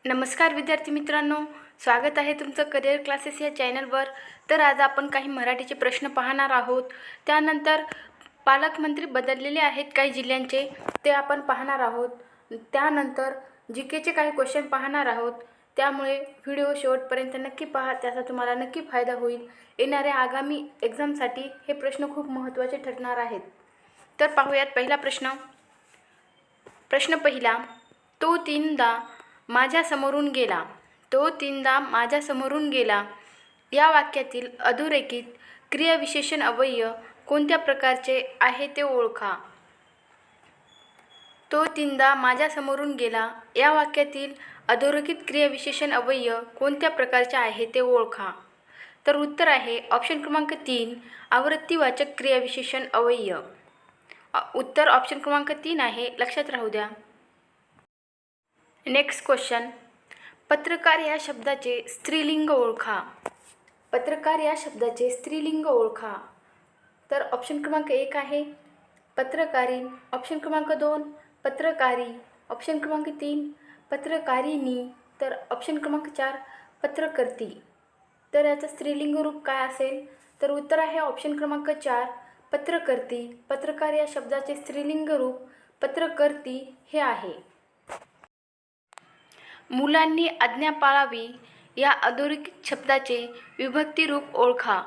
नमस्कार विद्यार्थी मित्रांनो, स्वागत आहे तुमचं करिअर क्लासेस या चॅनलवर. तर आज आपण काही मराठीचे प्रश्न पाहणार आहोत. त्यानंतर पालकमंत्री बदललेले आहेत काही जिल्ह्यांचे, ते आपण पाहणार आहोत. त्यानंतर जीकेचे काही क्वेश्चन पाहणार आहोत. त्यामुळे व्हिडिओ शेवटपर्यंत नक्की पहा, त्याचा तुम्हाला नक्की फायदा होईल. येणाऱ्या आगामी एक्झामसाठी हे प्रश्न खूप महत्त्वाचे ठरणार आहेत. तर पाहूयात पहिला प्रश्न. प्रश्न पहिला, तो तीनदा माझ्या समोरून गेला. तो तीनदा माझ्या समोरून गेला या वाक्यातील अधोरेखित क्रियाविशेषण अव्यय कोणत्या प्रकारचे आहे ते ओळखा. तो तीनदा माझ्या समोरून गेला या वाक्यातील अधोरेखित क्रियाविशेषण अव्यय कोणत्या प्रकारचे आहे ते ओळखा. तर उत्तर आहे ऑप्शन क्रमांक 3, आवृत्तीवाचक क्रियाविशेषण अव्यय. उत्तर ऑप्शन क्रमांक 3 आहे, लक्षात राहू द्या. नेक्स्ट क्वेश्चन, पत्रकार या शब्दाचे स्त्रीलिंग ओळखा. पत्रकार या शब्दाचे स्त्रीलिंग ओळखा. तर ऑप्शन क्रमांक 1 आहे पत्रकारीण, ऑप्शन क्रमांक 2 पत्रकारी, ऑप्शन क्रमांक 3 पत्रकारिणी, तर ऑप्शन क्रमांक 4 पत्रकर्ती. तर याचं स्त्रीलिंग रूप काय असेल? तर उत्तर आहे ऑप्शन क्रमांक 4 पत्रकर्ती. पत्रकार या शब्दाचे स्त्रीलिंग रूप पत्रकर्ती हे आहे. मुलांनी आज्ञा पाळावी या अधोरेखित शब्दाचे विभक्ती रूप ओळखा.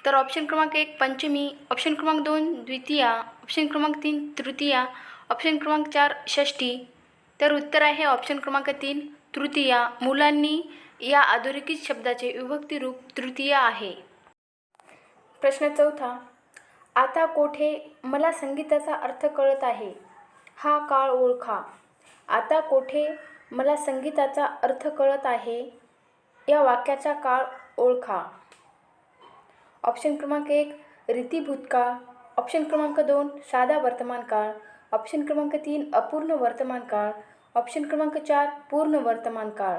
तर ऑप्शन क्रमांक 1 पंचमी, ऑप्शन क्रमांक 2 द्वितीया, ऑप्शन क्रमांक 3 तृतीया, ऑप्शन क्रमांक 4 षष्ठी. तर उत्तर आहे ऑप्शन क्रमांक 3 तृतीया. मुलांनी या अधोरेखित शब्दाचे विभक्ती रूप तृतीया आहे. प्रश्न चौथा, आता कोठे मला संगीताचा अर्थ कळत आहे हा काळ ओळखा. आता कोठे मला संगीताचा अर्थ कळत आहे या वाक्याचा काळ ओळखा. ऑप्शन क्रमांक 1 रीती भूतकाळ, ऑप्शन क्रमांक 2 साधा वर्तमान काळ, ऑप्शन क्रमांक 3 अपूर्ण वर्तमान काळ, ऑप्शन क्रमांक 4 पूर्ण वर्तमान काळ.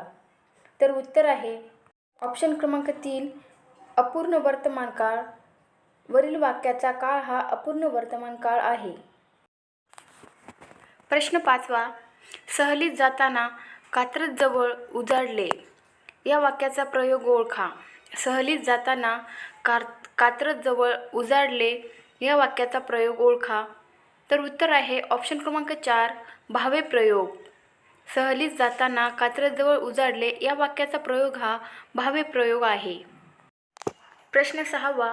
तर उत्तर आहे ऑप्शन क्रमांक 3 अपूर्ण वर्तमान काळ. वरील वाक्याचा काळ हा अपूर्ण वर्तमान काळ आहे. प्रश्न 5वा, सहलीत जाताना कात्रजजवळ उजाडले या वाक्याचा प्रयोग ओळखा. सहलीत जाताना कात्रजजवळ उजाडले या वाक्याचा प्रयोग ओळखा. तर उत्तर आहे ऑप्शन क्रमांक 4 भावे प्रयोग. सहलीत जाताना कात्रजजवळ उजाडले या वाक्याचा प्रयोग हा भावे प्रयोग आहे. प्रश्न 6वा,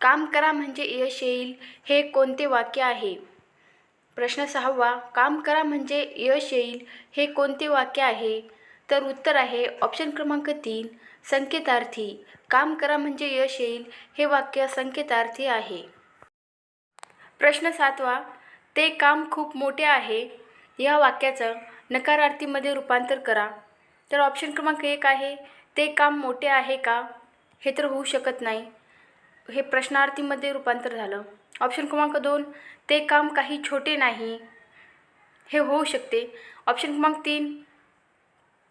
काम करा म्हणजे यश येईल हे कोणते वाक्य आहे. प्रश्न 6वा, काम करा म्हणजे यश येईल हे कोणते वाक्य आहे. तर उत्तर आहे ऑप्शन क्रमांक 3 संकेतार्थी. काम करा म्हणजे यश येईल हे वाक्य संकेतार्थी आहे. प्रश्न 7वा, ते काम खूप मोठे आहे या वाक्याचं नकारार्थीमध्ये रूपांतर करा. तर ऑप्शन क्रमांक 1 आहे ते काम मोठे आहे का, हे तर होऊ शकत नाही, हे प्रश्नार्थीमध्ये रूपांतर झालं. ऑप्शन क्रमांक 2 ते काम काही छोटे नाही, हे होऊ शकते. ऑप्शन क्रमांक 3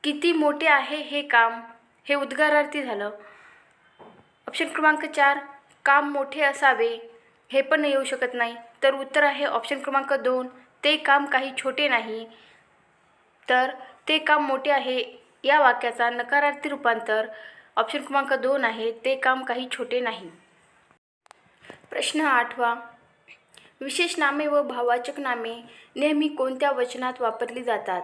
किती मोठे आहे हे काम, हे उद्गारार्थी झालं. ऑप्शन क्रमांक 4 काम मोठे असावे, हे पण येऊ शकत नाही. तर उत्तर आहे ऑप्शन क्रमांक 2 ते काम काही छोटे नाही. तर ते काम मोठे आहे या वाक्याचा नकारार्थी रूपांतर ऑप्शन क्रमांक 2 आहे ते काम काही छोटे नाही. प्रश्न 8वा, विशेष नामे व भाववाचक नामे नेहमी कोणत्या वचनात वापरली जातात.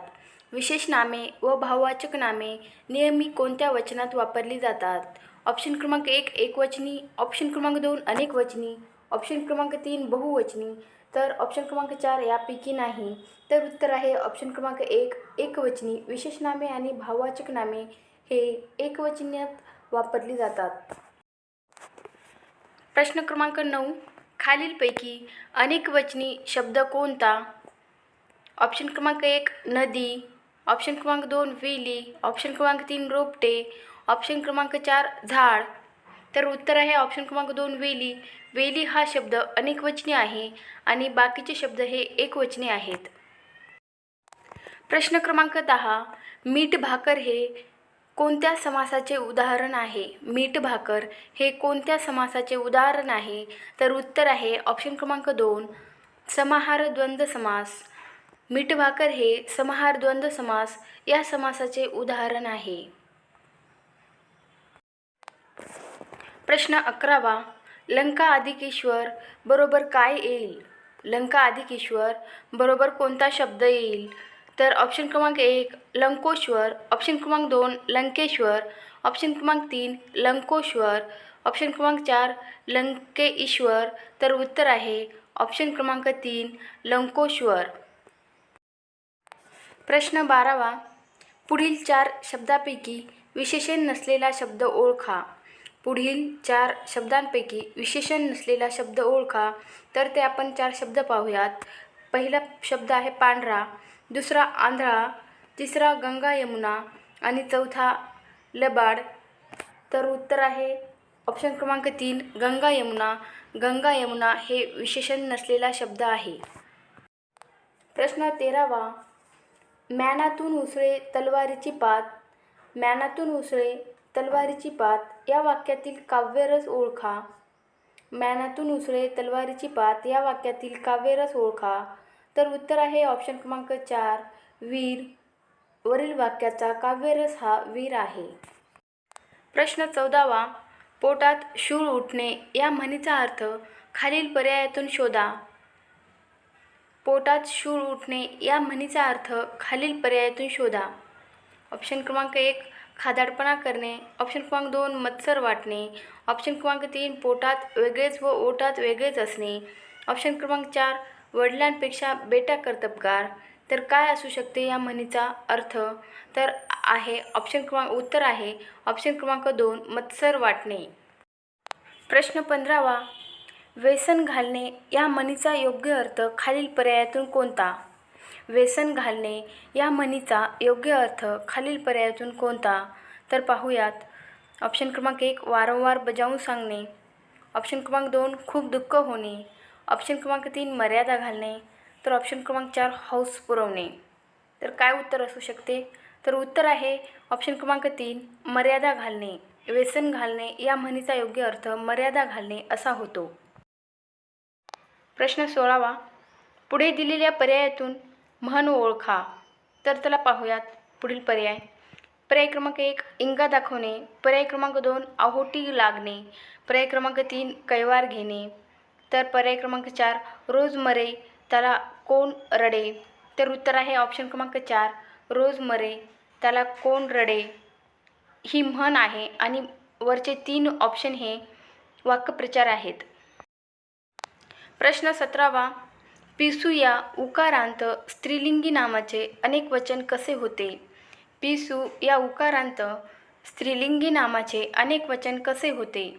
विशेष नामे व भाववाचक नामे नेहमी कोणत्या वचनात वापरली जातात. ऑप्शन क्रमांक 1 एकवचनी, ऑप्शन क्रमांक 2 अनेकवचनी, ऑप्शन क्रमांक 3 बहुवचनी, तर ऑप्शन क्रमांक 4 यापैकी नाही. तर उत्तर आहे ऑप्शन क्रमांक 1 एकवचनी. विशेष नामे आणि भाववाचक नामे हे एकवचनात वापरली जातात. प्रश्न क्रमांक 9, खालीलपैकी अनेकवचनी शब्द कोणता. ऑप्शन क्रमांक 1 नदी, ऑप्शन क्रमांक 2 वेली, ऑप्शन क्रमांक 3 रोपटे, ऑप्शन क्रमांक 4 झाड. तर उत्तर आहे ऑप्शन क्रमांक 2 वेली. वेली हा शब्द अनेकवचनी आहे आणि बाकीचे शब्द हे एकवचनी आहेत. प्रश्न क्रमांक 10, मीठ भाकर हे कोणत्या समासाचे उदाहरण आहे. मीठ भाकर हे कोणत्या समासाचे उदाहरण आहे. तर उत्तर आहे ऑप्शन क्रमांक 2 समाहार द्वंद्व समास. मीठभाकर हे समाहार द्वंद्व समास या समासाचे उदाहरण आहे. प्रश्न 11वा. लंका अधिक ईश्वर बरोबर काय येईल? लंका अधिक ईश्वर बरोबर कोणता शब्द येईल? तर ऑप्शन क्रमांक 1 लंकोश्वर, ऑप्शन क्रमांक 2 लंकेश्वर, ऑप्शन क्रमांक 3 लंकोश्वर, ऑप्शन क्रमांक 4 लंकेईश्वर. तर उत्तर आहे ऑप्शन क्रमांक 3 लंकोश्वर. प्रश्न 12वा. पुढील 4 शब्दांपैकी विशेषण नसलेला शब्द ओळखा. पुढील 4 शब्दांपैकी विशेषण नसलेला शब्द ओळखा. तर ते आपण 4 शब्द पाहूयात. पहिला शब्द आहे पांढरा, दुसरा आंधळा, तिसरा गंगा यमुना आणि चौथा लबाड. तर उत्तर आहे ऑप्शन क्रमांक 3 गंगा यमुना. गंगा यमुना हे विशेषण नसलेला शब्द आहे. प्रश्न 13वा. म्यानातून उसळे तलवारीची पात. म्यानातून उसळे तलवारीची पात या वाक्यातील काव्यरस ओळखा. म्यानातून उसळे तलवारीची पात या वाक्यातील काव्यरस ओळखा. तर उत्तर आहे ऑप्शन क्रमांक 4 वीर. वरील वाक्याचा काव्यरस हा वीर आहे. प्रश्न 14वा. पोटात शूळ उठणे या म्हणीचा अर्थ खालील पर्यायातून शोधा. पोटात शूळ उठणे या म्हणीचा अर्थ खालील पर्यायातून शोधा. ऑप्शन क्रमांक 1 खादाडपणा करणे, ऑप्शन क्रमांक 2 मत्सर वाटणे, ऑप्शन क्रमांक 3 पोटात वेगळेच व ओटात वेगळेच असणे, ऑप्शन क्रमांक 4 वडिलांपेक्षा बेटा कर्तबगार. तर काय असू शकते या म्हणीचा अर्थ? तर आहे उत्तर आहे ऑप्शन क्रमांक 2 मत्सर वाटणे. प्रश्न 15वा. व्यसन घालणे या म्हणीचा योग्य अर्थ खालील पर्यायातून कोणता? व्यसन घालणे या म्हणीचा योग्य अर्थ खालील पर्यायातून कोणता? तर पाहूयात. ऑप्शन क्रमांक 1 वारंवार बजावून सांगणे, ऑप्शन क्रमांक 2 खूप दुःख होणे, ऑप्शन क्रमांक 3 मर्यादा घालणे, तर ऑप्शन क्रमांक 4 हौस पुरवणे. तर काय उत्तर असू शकते? तर उत्तर आहे ऑप्शन क्रमांक 3 मर्यादा घालणे. व्यसन घालणे या म्हणीचा योग्य अर्थ मर्यादा घालणे असा होतो. प्रश्न 16वा. पुढे दिलेल्या पर्यायातून म्हण ओळखा. तर त्याला पाहूयात. पुढील पर्याय. पर्याय क्रमांक 1 इंगा दाखवणे, पर्याय क्रमांक 2 आहोटी लागणे, पर्याय क्रमांक 3 कैवार घेणे, तर पर्याय क्रमांक 4 रोज मरे त्याला कोण रडे. तर उत्तर आहे ऑप्शन क्रमांक 4 रोज मरे त्याला कोण रडे ही म्हण आहे आणि वरचे 3 ऑप्शन हे वाक्यप्रचार आहेत. प्रश्न 17वा. पिसू या उकारांत स्त्रीलिंगी नामाचे अनेक वचन कसे होते? पिसू या उकारांत स्त्रीलिंगी नामाचे अनेक वचन कसे होते?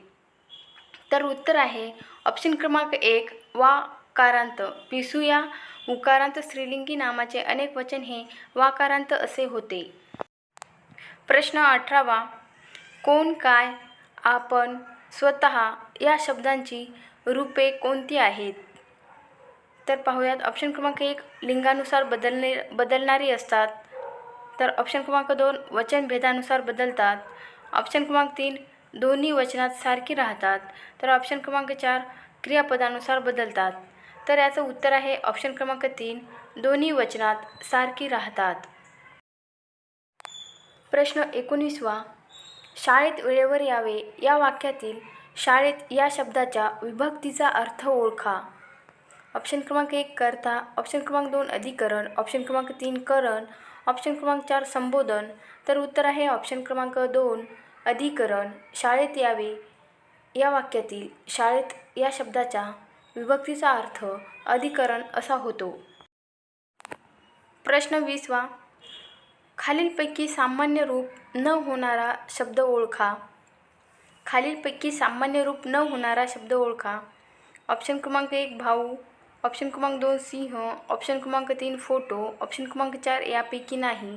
तर उत्तर आहे ऑप्शन क्रमांक 1 वाकारांत. पिसू या उकारांत स्त्रीलिंगी नामाचे अनेक वचन हे वाकारांत असे होते. प्रश्न 18वा. कोण, काय, आपण, स्वतः या शब्दांची रूपे कोणती आहेत? तर पाहूयात. ऑप्शन क्रमांक 1 लिंगानुसार बदलणारी असतात, तर ऑप्शन क्रमांक 2 वचनभेदानुसार बदलतात, ऑप्शन क्रमांक 3 दोन्ही वचनात सारखी राहतात, तर ऑप्शन क्रमांक 4 क्रियापदानुसार बदलतात. तर याचं उत्तर आहे ऑप्शन क्रमांक 3 दोन्ही वचनात सारखी राहतात. प्रश्न 19वा. शाळेत वेळेवर यावे या वाक्यातील शाळेत या शब्दाच्या विभक्तीचा अर्थ ओळखा. ऑप्शन क्रमांक 1 कर्ता, ऑप्शन क्रमांक 2 अधिकरण, ऑप्शन क्रमांक 3 करण, ऑप्शन क्रमांक 4 संबोधन. तर उत्तर आहे ऑप्शन क्रमांक 2 अधिकरण. शाळेत यावे या वाक्यातील शाळेत या शब्दाच्या विभक्तीचा अर्थ अधिकरण असा होतो. प्रश्न 20वा. खालीलपैकी सामान्य रूप न होणारा शब्द ओळखा. खालीलपैकी सामान्य रूप न होणारा शब्द ओळखा. ऑप्शन क्रमांक 1 भाऊ, ऑप्शन क्रमांक 2 सिंह, ऑप्शन क्रमांक 3 फोटो, ऑप्शन क्रमांक 4 यापैकी नाही.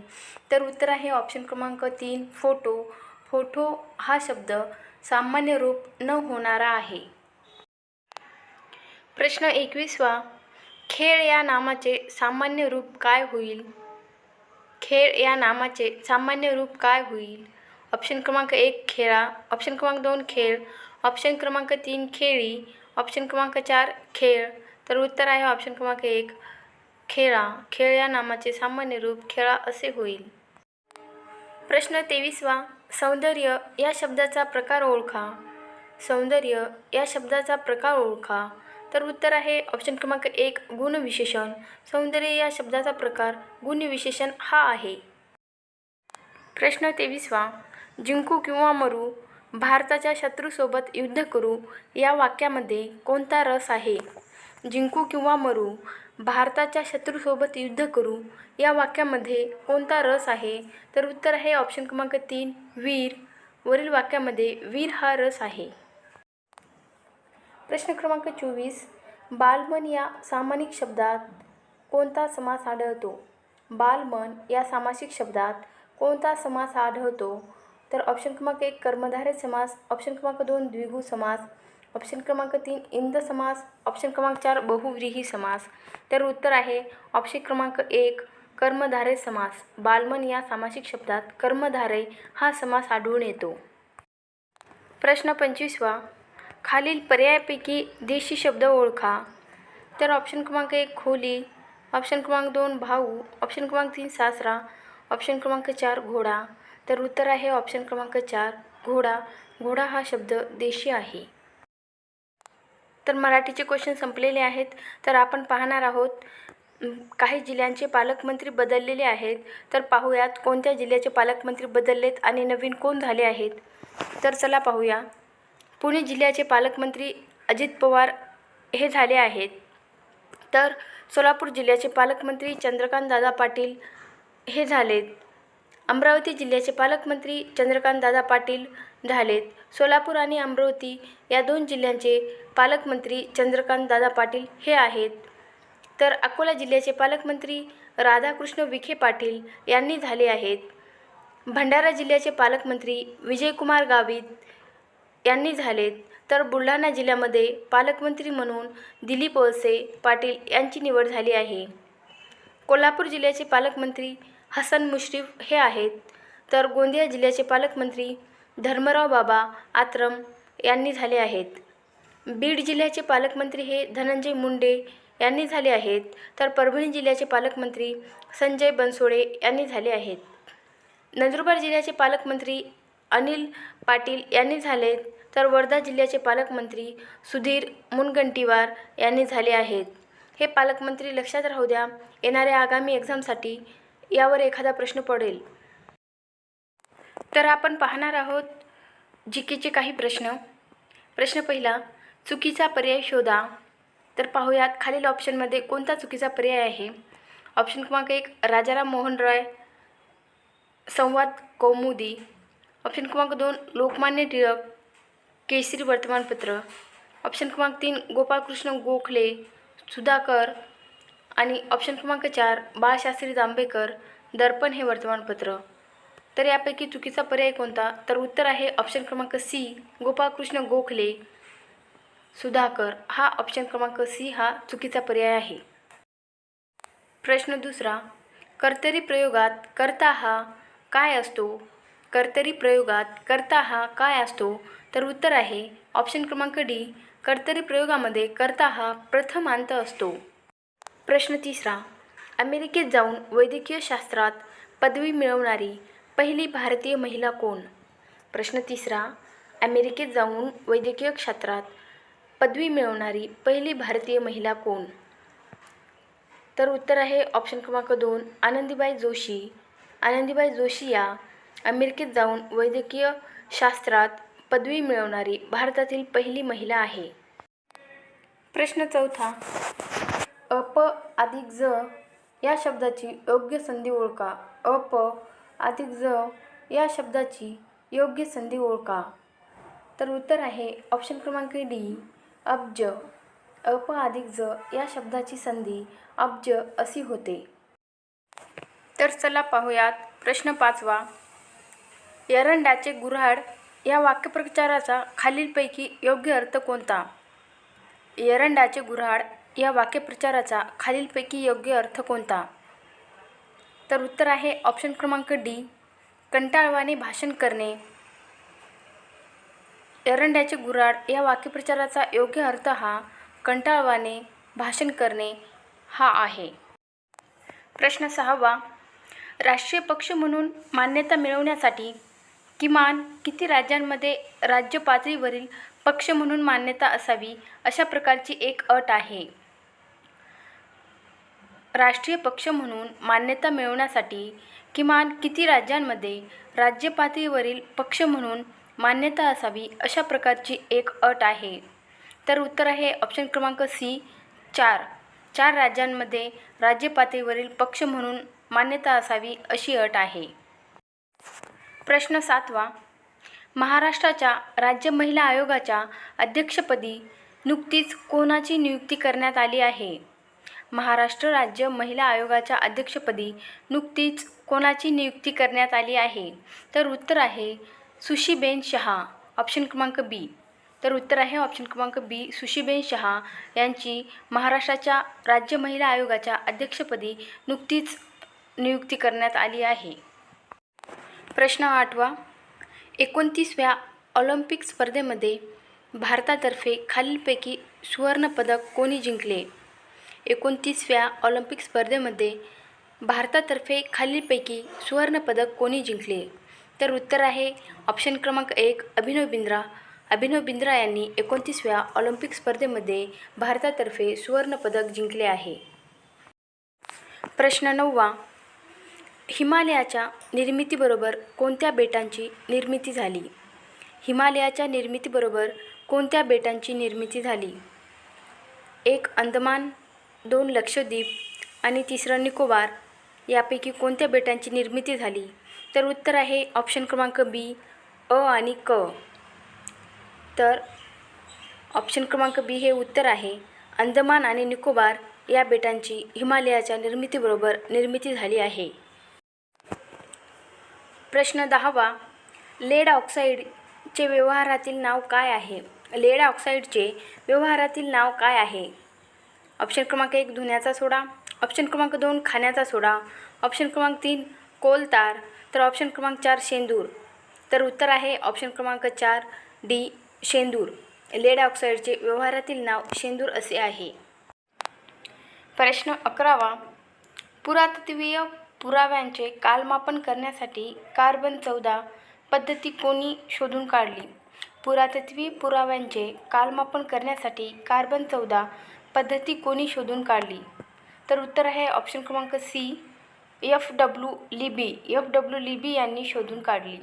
तर उत्तर आहे ऑप्शन क्रमांक 3 फोटो. फोटो हा शब्द सामान्य रूप न होणारा आहे. प्रश्न 21वा. खेळ या नामाचे सामान्य रूप काय होईल? खेळ या नामाचे सामान्य रूप काय होईल? ऑप्शन क्रमांक 1 खेळा, ऑप्शन क्रमांक 2 खेळ, ऑप्शन क्रमांक 3 खेळी, ऑप्शन क्रमांक 4 खेळ. तर उत्तर आहे ऑप्शन क्रमांक 1 खेळा, खेळ या नामाचे सामान्य रूप खेळा असे होईल. प्रश्न 23वा. सौंदर्य या शब्दाचा प्रकार ओळखा. सौंदर्य या शब्दाचा प्रकार ओळखा. तर उत्तर आहे ऑप्शन क्रमांक 1 गुणविशेषण. सौंदर्य या शब्दाचा प्रकार गुणविशेषण हा आहे. प्रश्न 23वा. जिंकू किंवा मरू, भारताच्या शत्रूसोबत युद्ध करू या वाक्यामध्ये कोणता रस आहे? जिंकू किंवा मरू, भारताच्या शत्रूसोबत युद्ध करू या वाक्यामध्ये कोणता रस आहे? तर उत्तर आहे ऑप्शन क्रमांक 3 वीर. वरील वाक्यामध्ये वीर हा रस आहे. प्रश्न क्रमांक 24. बालमन या सामासिक शब्दात कोणता समास आढळतो? बालमन या सामासिक शब्दात कोणता समास आढळतो? तर ऑप्शन क्रमांक 1 कर्मधारय समास, ऑप्शन क्रमांक 2 द्विगु समास, ऑप्शन क्रमांक 3 इंद समास, ऑप्शन क्रमांक 4 बहुव्रीही समास. तर उत्तर आहे ऑप्शन क्रमांक 1 कर्मधारय समास. बालमन या सामासिक शब्दात कर्मधारय हा समास आढळून येतो. प्रश्न 25वा. खालील पर्यायापैकी देशी शब्द ओळखा. तर ऑप्शन क्रमांक 1 खोली, ऑप्शन क्रमांक 2 भाऊ, ऑप्शन क्रमांक 3 सासरा, ऑप्शन क्रमांक 4 घोडा. तर उत्तर आहे ऑप्शन क्रमांक 4 घोडा. घोडा हा शब्द देशी आहे. तर मराठीचे क्वेश्चन संपलेले आहेत. तर आपण पाहणार आहोत काही जिल्ह्यांचे पालकमंत्री बदललेले आहेत. तर पाहूयात कोणत्या जिल्ह्याचे पालकमंत्री बदललेत आणि नवीन कोण झाले आहेत. तर चला पाहूया. पुणे जिल्ह्याचे पालकमंत्री अजित पवार हे झाले आहेत. तर सोलापूर जिल्ह्याचे पालकमंत्री चंद्रकांतदादा पाटील हे झालेत. अमरावती जिल्ह्याचे पालकमंत्री चंद्रकांतदादा पाटील झालेत. सोलापूर आणि अमरावती या 2 जिल्ह्यांचे पालकमंत्री चंद्रकांतदादा पाटील हे आहेत. तर अकोला जिल्ह्याचे पालकमंत्री राधाकृष्ण विखे पाटील यांनी झाले आहेत. भंडारा जिल्ह्याचे पालकमंत्री विजयकुमार गावित यांनी झालेत. तर बुलढाणा जिल्ह्यामध्ये पालकमंत्री म्हणून दिलीप वळसे पाटील यांची निवड झाली आहे. कोल्हापूर जिल्ह्याचे पालकमंत्री हसन मुश्रीफ हे आहेत. तर गोंदिया जिल्ह्याचे पालकमंत्री धर्मराव बाबा आत्रम यांनी झाले आहेत. बीड जिल्ह्याचे पालकमंत्री हे धनंजय मुंडे यांनी झाले आहेत. तर परभणी जिल्ह्याचे पालकमंत्री संजय बनसोडे यांनी झाले आहेत. नंदुरबार जिल्ह्याचे पालकमंत्री अनिल पाटील यांनी झालेत. तर वर्धा जिल्ह्याचे पालकमंत्री सुधीर मुनगंटीवार यांनी झाले आहेत. हे पालकमंत्री लक्षात राहू द्या, येणाऱ्या आगामी एक्झामसाठी यावर एखादा प्रश्न पडेल. तर आपण पाहणार आहोत जीकेचे काही प्रश्न. प्रश्न पहिला, चुकीचा पर्याय शोधा. तर पाहूयात खालील ऑप्शनमध्ये कोणता चुकीचा पर्याय आहे. ऑप्शन क्रमांक 1 राजाराम मोहन रॉय संवाद कौमुदी, ऑप्शन क्रमांक 2 लोकमान्य टिळक केसरी वर्तमानपत्र, ऑप्शन क्रमांक 3 गोपाळकृष्ण गोखले सुधाकर आणि ऑप्शन क्रमांक 4 बाळशास्त्री जांभेकर दर्पण हे वर्तमानपत्र. तर यापैकी चुकीचा पर्याय कोणता? तर उत्तर आहे ऑप्शन क्रमांक सी गोपाळकृष्ण गोखले सुधाकर. हा ऑप्शन क्रमांक सी हा चुकीचा पर्याय आहे. प्रश्न दुसरा, कर्तरी प्रयोगात कर्ता हा काय असतो? कर्तरी प्रयोगात कर्ता हा काय असतो? तर उत्तर आहे ऑप्शन क्रमांक डी कर्तरी प्रयोगामध्ये कर्ता हा प्रथमांत असतो. प्रश्न तिसरा, अमेरिकेत जाऊन वैद्यकीय शास्त्रात पदवी मिळवणारी पहिली भारतीय महिला कोण? प्रश्न तिसरा, अमेरिकेत जाऊन वैद्यकीय क्षेत्रात पदवी मिळवणारी पहिली भारतीय महिला कोण? तर उत्तर आहे ऑप्शन क्रमांक 2 आनंदीबाई जोशी. आनंदीबाई जोशी या अमेरिकेत जाऊन वैद्यकीय शास्त्रात पदवी मिळवणारी भारतातील पहिली महिला आहे. प्रश्न चौथा, अप अधिक ज या शब्दाची योग्य संधी ओळखा. अप अधिक ज या शब्दाची योग्य संधी ओळखा. तर उत्तर आहे ऑप्शन क्रमांक डी अब्ज. अप अधिक ज या शब्दाची संधी अब्ज अशी होते. तर चला पाहूयात प्रश्न 5वा, एरंडाचे गुऱ्हाड या वाक्यप्रचाराचा खालीलपैकी योग्य अर्थ कोणता? एरंडाचे गुऱ्हाड या वाक्यप्रचाराचा खालीलपैकी योग्य अर्थ कोणता? तर उत्तर आहे ऑप्शन क्रमांक डी कंटाळवाणे भाषण करणे. एरंडाचे गुऱ्हाड या वाक्यप्रचाराचा योग्य अर्थ हा कंटाळवाणे भाषण करणे हा आहे. प्रश्न 6वा, राष्ट्रीय पक्ष म्हणून मान्यता मिळवण्यासाठी किमान किती राज्यांमध्ये राज्य पातळीवरील पक्ष म्हणून मान्यता असावी अशा प्रकारची एक अट आहे? राष्ट्रीय पक्ष म्हणून मान्यता मिळवण्यासाठी किमान किती राज्यांमध्ये राज्य पातळीवरील पक्ष म्हणून मान्यता असावी अशा प्रकारची एक अट आहे? तर उत्तर आहे ऑप्शन क्रमांक सी, 4 राज्यांमध्ये राज्य पातळीवरील पक्ष म्हणून मान्यता असावी अशी अट आहे. प्रश्न 7वा, महाराष्ट्राच्या राज्य महिला आयोगाच्या अध्यक्षपदी नुकतीच कोणाची नियुक्ती करण्यात आली आहे? महाराष्ट्र राज्य महिला आयोगाच्या अध्यक्षपदी नुकतीच कोणाची नियुक्ती करण्यात आली आहे? तर उत्तर आहे सुशीबेन शहा, ऑप्शन क्रमांक बी. तर उत्तर आहे ऑप्शन क्रमांक बी, सुशीबेन शहा यांची महाराष्ट्राच्या राज्य महिला आयोगाच्या अध्यक्षपदी नुकतीच नियुक्ती करण्यात आली आहे. प्रश्न 8वा, 29व्या ऑलिम्पिक स्पर्धेमध्ये भारतातर्फे खालीलपैकी सुवर्णपदक कोणी जिंकले? 29व्या ऑलिम्पिक स्पर्धेमध्ये भारतातर्फे खालीलपैकी सुवर्णपदक कोणी जिंकले? तर उत्तर आहे ऑप्शन क्रमांक 1, अभिनव बिंद्रा. अभिनव बिंद्रा यांनी 29व्या ऑलिम्पिक स्पर्धेमध्ये भारतातर्फे सुवर्णपदक जिंकले आहे. प्रश्न 9वा, हिमालयाच्या निर्मितीबरोबर कोणत्या बेटांची निर्मिती झाली? हिमालयाच्या निर्मितीबरोबर कोणत्या बेटांची निर्मिती झाली? 1 अंदमान, 2 लक्षद्वीप आणि 3 निकोबार यापैकी कोणत्या बेटांची निर्मिती झाली? तर उत्तर आहे ऑप्शन क्रमांक बी, अ आणि क. तर ऑप्शन क्रमांक बी हे उत्तर आहे. अंदमान आणि निकोबार या बेटांची हिमालयाच्या निर्मितीबरोबर निर्मिती झाली आहे. प्रश्न 10वा, लेड ऑक्साईडचे व्यवहारातील नाव काय आहे? लेड ऑक्साईडचे व्यवहारातील नाव काय आहे? ऑप्शन क्रमांक 1 धुण्याचा सोडा, ऑप्शन क्रमांक 2 खाण्याचा सोडा, ऑप्शन क्रमांक 3 कोलतार, तर ऑप्शन क्रमांक 4 शेंदूर. तर उत्तर आहे ऑप्शन क्रमांक 4 डी, शेंदूर. लेड ऑक्साईडचे व्यवहारातील नाव शेंदूर असे आहे. प्रश्न 11वा, पुरातत्त्वीय पुराव्यांचे कालमापन करण्यासाठी कार्बन-14 पद्धती कोणी शोधून काढली? पुरातत्त्वीय पुराव्यांचे कालमापन करण्यासाठी कार्बन-14 पद्धती कोणी शोधून काढली? तर उत्तर आहे ऑप्शन क्रमांक C, FW. Libby. FW. Libby यांनी शोधून काढली.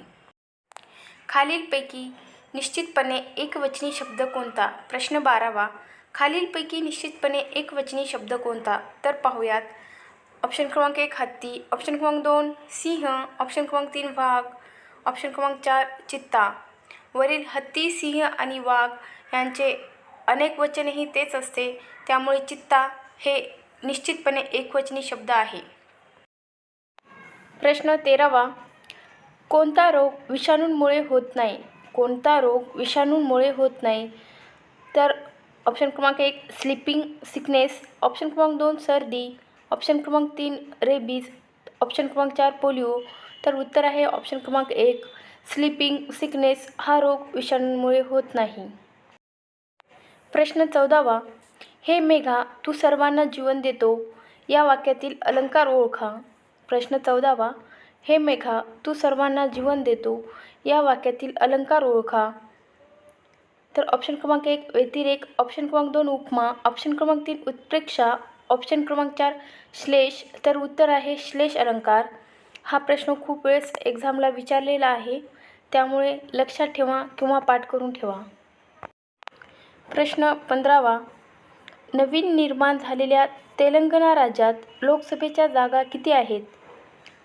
खालीलपैकी निश्चितपणे एकवचनी शब्द कोणता? प्रश्न 12वा, खालीलपैकी निश्चितपणे एकवचनी शब्द कोणता? तर पाहूयात. ऑप्शन क्रमांक 1 हत्ती, ऑप्शन क्रमांक 2 सिंह, ऑप्शन क्रमांक 3 वाघ, ऑप्शन क्रमांक 4 चित्ता. वरील हत्ती, सिंह आणि वाघ यांचे अनेक वचनही तेच असते, त्यामुळे चित्ता हे निश्चितपणे एकवचनी शब्द आहे. प्रश्न 13वा, कोणता रोग विषाणूंमुळे होत नाही? कोणता रोग विषाणूंमुळे होत नाही? तर ऑप्शन क्रमांक 1 स्लीपिंग सिकनेस, ऑप्शन क्रमांक 2 सर्दी, ऑप्शन क्रमांक 3 रेबीज, ऑप्शन क्रमांक 4 पोलिओ. तर उत्तर आहे ऑप्शन क्रमांक 1 स्लीपिंग सिकनेस हा रोग विषाणूंमुळे होत नाही. प्रश्न 14वा, हे मेघा तू सर्वांना जीवन देतो या वाक्यातील अलंकार ओळखा. प्रश्न 14वा, हे मेघा तू सर्वांना जीवन देतो या वाक्यातील अलंकार ओळखा. तर ऑप्शन क्रमांक 1 व्यतिरेक, ऑप्शन क्रमांक 2 उपमा, ऑप्शन क्रमांक 3 उत्प्रेक्षा, ऑप्शन क्रमांक 4 श्लेष. तर उत्तर आहे श्लेष अलंकार. हा प्रश्न खूप वेळेस एक्झामला विचारलेला आहे, त्यामुळे लक्षात ठेवा किंवा पाठ करून ठेवा. प्रश्न 15वा, नवीन निर्माण झालेल्या तेलंगणा राज्यात लोकसभेच्या जागा किती आहेत?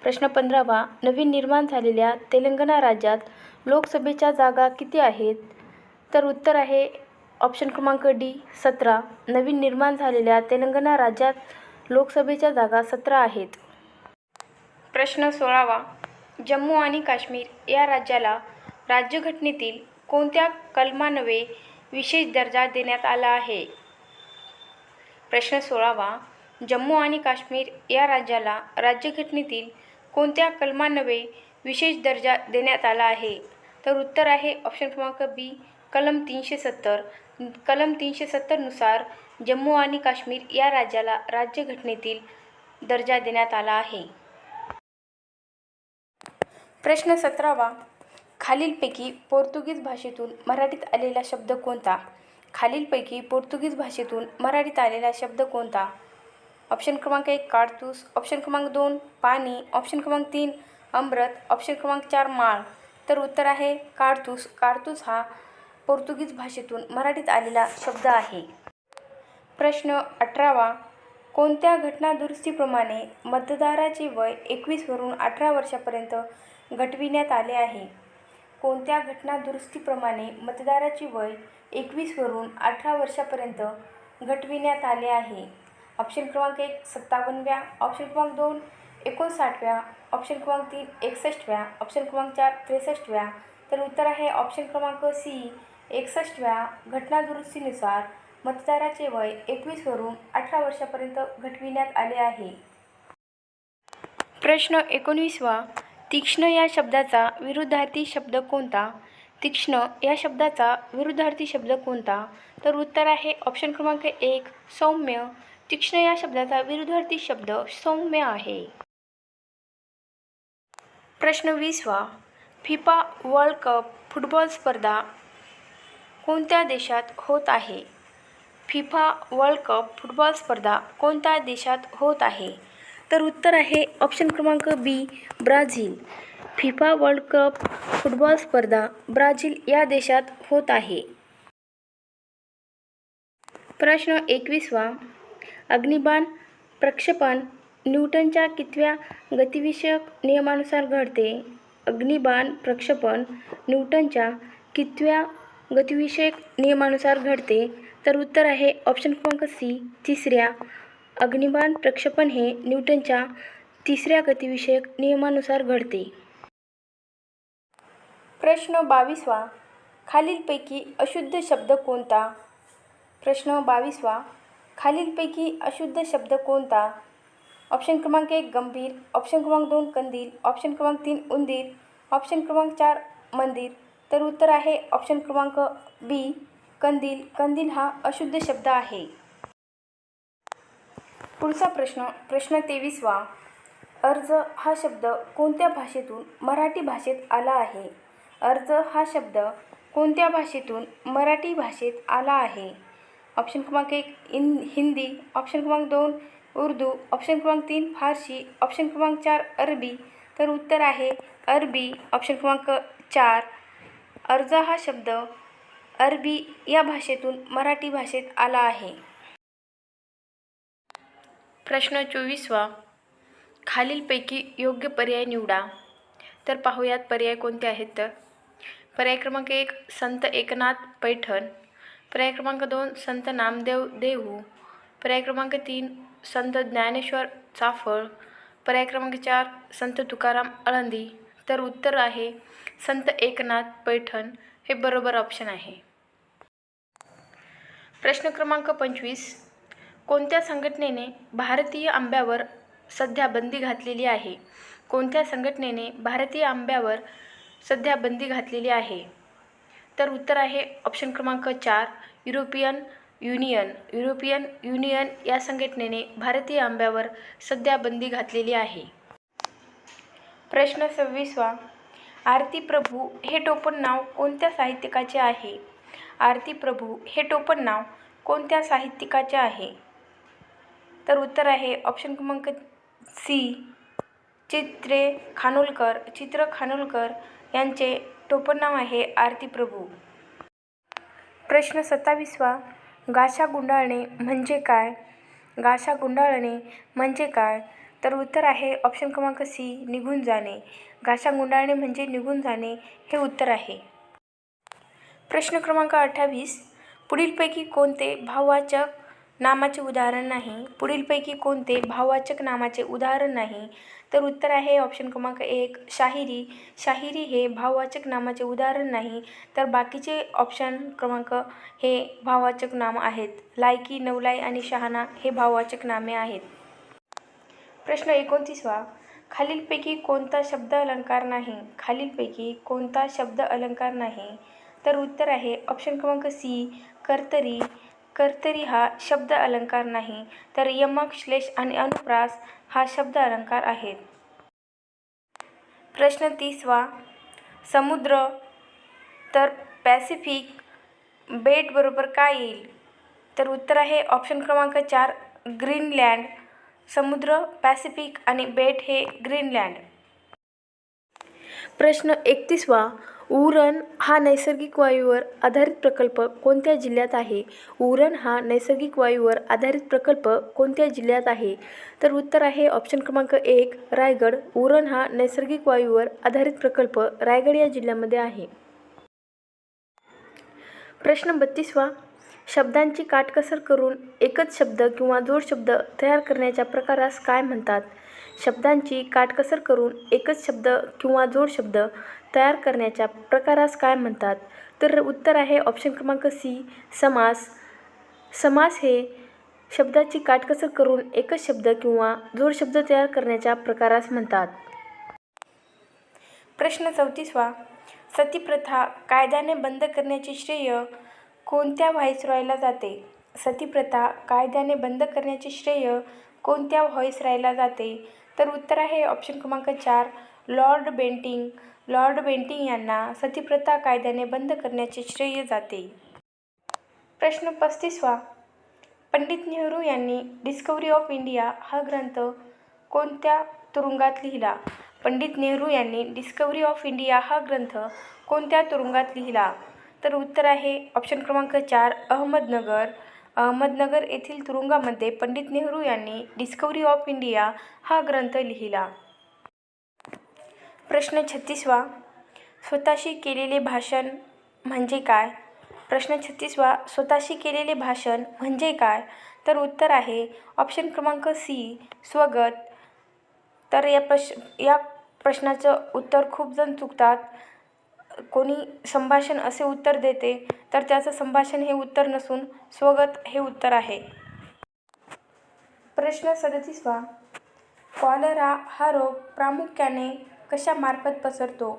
प्रश्न 15वा, नवीन निर्माण झालेल्या तेलंगणा राज्यात लोकसभेच्या जागा किती आहेत? तर उत्तर आहे ऑप्शन क्रमांक डी 17. नवीन निर्माण झालेल्या तेलंगणा राज्यात लोकसभेच्या जागा 17 आहेत. प्रश्न 16वा, जम्मू आणि काश्मीर या राज्याला राज्यघटनेतील कोणत्या कलमान्वये विशेष दर्जा देण्यात आला आहे? प्रश्न 16वा, जम्मू आणि काश्मीर या राज्याला राज्यघटनेतील कोणत्या कलमान्वये विशेष दर्जा देण्यात आला आहे? तर उत्तर आहे ऑप्शन क्रमांक बी कलम 370. कलम 370 नुसार जम्मू आणि काश्मीर या राज्याला राज्यघटनेतील दर्जा देण्यात आला आहे. प्रश्न 17वा. खालीलपैकी पोर्तुगीज भाषेतून मराठीत आलेला शब्द कोणता? खालीलपैकी पोर्तुगीज भाषेतून मराठीत आलेला शब्द कोणता? ऑप्शन क्रमांक 1 काडतूस, ऑप्शन क्रमांक 2 पाणी, ऑप्शन क्रमांक 3 अमृत, ऑप्शन क्रमांक 4 माळ. तर उत्तर आहे काडतूस. काडतूस हा पोर्तुगीज भाषेतून मराठीत आलेला शब्द आहे. प्रश्न 18वा. कोणत्या घटनादुरुस्तीप्रमाणे मतदाराचे वय 21 वरून 18 वर्षापर्यंत घटविण्यात आले आहे? कोणत्या घटनादुरुस्तीप्रमाणे मतदाराचे वय 21 वरून 18 वर्षापर्यंत घटविण्यात आले आहे? ऑप्शन क्रमांक 1 57व्या, ऑप्शन क्रमांक 2 59व्या, ऑप्शन क्रमांक 3 61व्या, ऑप्शन क्रमांक 4 63व्या. तर उत्तर आहे ऑप्शन क्रमांक सी 61व्या घटनादुरुस्तीनुसार मतदाराचे वय 21 वरून 18 वर्षापर्यंत घटविण्यात आले आहे. प्रश्न 19वा. तीक्ष्ण या शब्दाचा विरुद्धार्थी शब्द कोणता? तीक्ष्ण या शब्दाचा विरुद्धार्थी शब्द कोणता? तर उत्तर आहे ऑप्शन क्रमांक 1 सौम्य. तीक्ष्ण या शब्दाचा विरुद्धार्थी शब्द सौम्य आहे. प्रश्न 20वा. फिफा वर्ल्ड कप फुटबॉल स्पर्धा कोणत्या देशात होत आहे? फिफा वर्ल्ड कप फुटबॉल स्पर्धा कोणत्या देशात होत आहे? तर उत्तर आहे ऑप्शन क्रमांक B Brazil. FIFA World Cup football स्पर्धा ब्राझील या देशात होत आहे. प्रश्न 21वा. अग्निबाण प्रक्षेपण न्यूटनच्या कितव्या गतिविषयक नियमानुसार घडते? अग्निबाण प्रक्षेपण न्यूटनच्या कितव्या गतिविषयक नियमानुसार घडते? तर उत्तर आहे ऑप्शन क्रमांक सी 3ऱ्या. अग्निबाण प्रक्षेपण हे न्यूटनच्या 3ऱ्या गतिविषयक नियमानुसार घडते. प्रश्न 22वा. खालीलपैकी अशुद्ध शब्द कोणता? प्रश्न 22वा. खालीलपैकी अशुद्ध शब्द कोणता? ऑप्शन क्रमांक 1 गंभीर, ऑप्शन क्रमांक 2 कंदील, ऑप्शन क्रमांक 3 उंदीर, ऑप्शन क्रमांक 4 मंदिर. तर उत्तर आहे ऑप्शन क्रमांक बी कंदील. कंदील हा अशुद्ध शब्द आहे. पुढचा प्रश्न 23वा. अर्ज हा शब्द कोणत्या भाषेतून मराठी भाषेत आला आहे? अर्ज हा शब्द कोणत्या भाषेतून मराठी भाषेत आला आहे? ऑप्शन क्रमांक 1 हिंदी, ऑप्शन क्रमांक 2 उर्दू, ऑप्शन क्रमांक 3 फारसी, ऑप्शन क्रमांक 4 अरबी. तर उत्तर आहे अरबी. ऑप्शन क्रमांक 4. अर्ज हा शब्द अरबी या भाषेतून मराठी भाषेत आला आहे. प्रश्न 24वा. खालीलपैकी योग्य पर्याय निवडा. तर पाहूयात पर्याय कोणते आहेत. तर पर्याय क्रमांक 1 संत एकनाथ पैठण, पर्याय क्रमांक 2 संत नामदेव देहू, पर्याय क्रमांक 3 संत ज्ञानेश्वर चाफळ, पर्याय क्रमांक 4 संत तुकाराम आळंदी. तर उत्तर आहे संत एकनाथ पैठण हे बरोबर ऑप्शन आहे. प्रश्न क्रमांक 25. कोणत्या संघटनेने भारतीय आंब्यावर सध्या बंदी घातलेली आहे? कोणत्या संघटनेने भारतीय आंब्यावर सध्या बंदी घातलेली आहे? तर उत्तर आहे ऑप्शन क्रमांक 4 युरोपियन युनियन. युरोपियन युनियन या संघटनेने भारतीय आंब्यावर सध्या बंदी घातलेली आहे. प्रश्न 26वा. आरती प्रभू हे टोपण नाव कोणत्या साहित्यिकाचे आहे? आरती प्रभू हे टोपण नाव कोणत्या साहित्यिकाचे आहे? तर उत्तर आहे ऑप्शन क्रमांक सी चित्र खानोलकर यांचे टोपण नाव आहे आरती प्रभू. प्रश्न 27वा. गाशा गुंडाळणे म्हणजे काय? गाशा गुंडाळणे म्हणजे काय? तर उत्तर आहे ऑप्शन क्रमांक सी निघून जाणे. गाशा गुंडाळणे म्हणजे निघून जाणे हे उत्तर आहे. प्रश्न क्रमांक 28. पुढीलपैकी कोणते भाववाचक नामाचे उदाहरण नाही? पुढीलपैकी कोणते भाववाचक नामाचे उदाहरण नाही? तर उत्तर आहे ऑप्शन क्रमांक 1 शाहिरी. शाहिरी हे भाववाचक नामाचे उदाहरण नाही. तर बाकीचे ऑप्शन क्रमांक हे भाववाचक नाम आहेत. लायकी, नवलाई आणि शहाणा हे भाववाचक नामे आहेत. प्रश्न 29वा. खालीलपैकी कोणता शब्द अलंकार नाही? खालीलपैकी कोणता शब्द अलंकार नाही? तर उत्तर आहे ऑप्शन क्रमांक सी कर्तरी. कर्तरी हा शब्द अलंकार नाही, तर यमक, श्लेष आणि अनुप्रास हा शब्द अलंकार आहेत. प्रश्न 30वा. समुद्र तर पॅसिफिक, बेट बरोबर काय येईल? तर उत्तर आहे ऑप्शन क्रमांक 4 ग्रीनलँड. समुद्र, पॅसिफिक आणि बेट हे ग्रीनलँड. प्रश्न 31वा. उरण हा नैसर्गिक वायूवर आधारित प्रकल्प कोणत्या जिल्ह्यात आहे? उरण हा नैसर्गिक वायूवर आधारित प्रकल्प कोणत्या जिल्ह्यात आहे? तर उत्तर आहे ऑप्शन क्रमांक 1 रायगड. उरण हा नैसर्गिक वायूवर आधारित प्रकल्प रायगड या जिल्ह्यामध्ये आहे. प्रश्न 32वा. शब्दांची काटकसर करून एकच शब्द किंवा जोडशब्द तयार करण्याच्या प्रकारास काय म्हणतात? शब्दांची काटकसर करून एकच शब्द किंवा जोडशब्द तयार करण्याच्या प्रकारास काय म्हणतात? तर उत्तर आहे ऑप्शन क्रमांक सी समास. समास हे शब्दाची काटकसर करून एकच शब्द किंवा जोडशब्द तयार करण्याच्या प्रकारास म्हणतात. प्रश्न 34वा. सतीप्रथा कायद्याने बंद करण्याचे श्रेय कोणत्या व्हाईसरॉयला जाते? सतीप्रथा कायद्याने बंद करण्याचे श्रेय कोणत्या व्हाईसरॉयला जाते? तर उत्तर आहे ऑप्शन क्रमांक 4 लॉर्ड बेंटिंक. लॉर्ड बेंटिंक यांना सतीप्रथा कायद्याने बंद करण्याचे श्रेय जाते. प्रश्न 35वा. पंडित नेहरू यांनी डिस्कव्हरी ऑफ इंडिया हा ग्रंथ कोणत्या तुरुंगात लिहिला? पंडित नेहरू यांनी डिस्कव्हरी ऑफ इंडिया हा ग्रंथ कोणत्या तुरुंगात लिहिला? तर उत्तर आहे ऑप्शन क्रमांक 4 अहमदनगर. अहमदनगर येथील तुरुंगामध्ये पंडित नेहरू यांनी डिस्कव्हरी ऑफ इंडिया हा ग्रंथ लिहिला. प्रश्न 36वा. स्वतःशी केलेले भाषण म्हणजे काय? प्रश्न 36वा. स्वतःशी केलेले भाषण म्हणजे काय? तर उत्तर आहे ऑप्शन क्रमांक सी स्वगत. तर या प्रश्नाचं उत्तर खूप जण चुकतात. कोणी संभाषण असे उत्तर देते, तर त्याचं संभाषण हे उत्तर नसून स्वगत हे उत्तर आहे. प्रश्न 37वा. कॉलरा हा रोग प्रामुख्याने कशामार्फत पसरतो?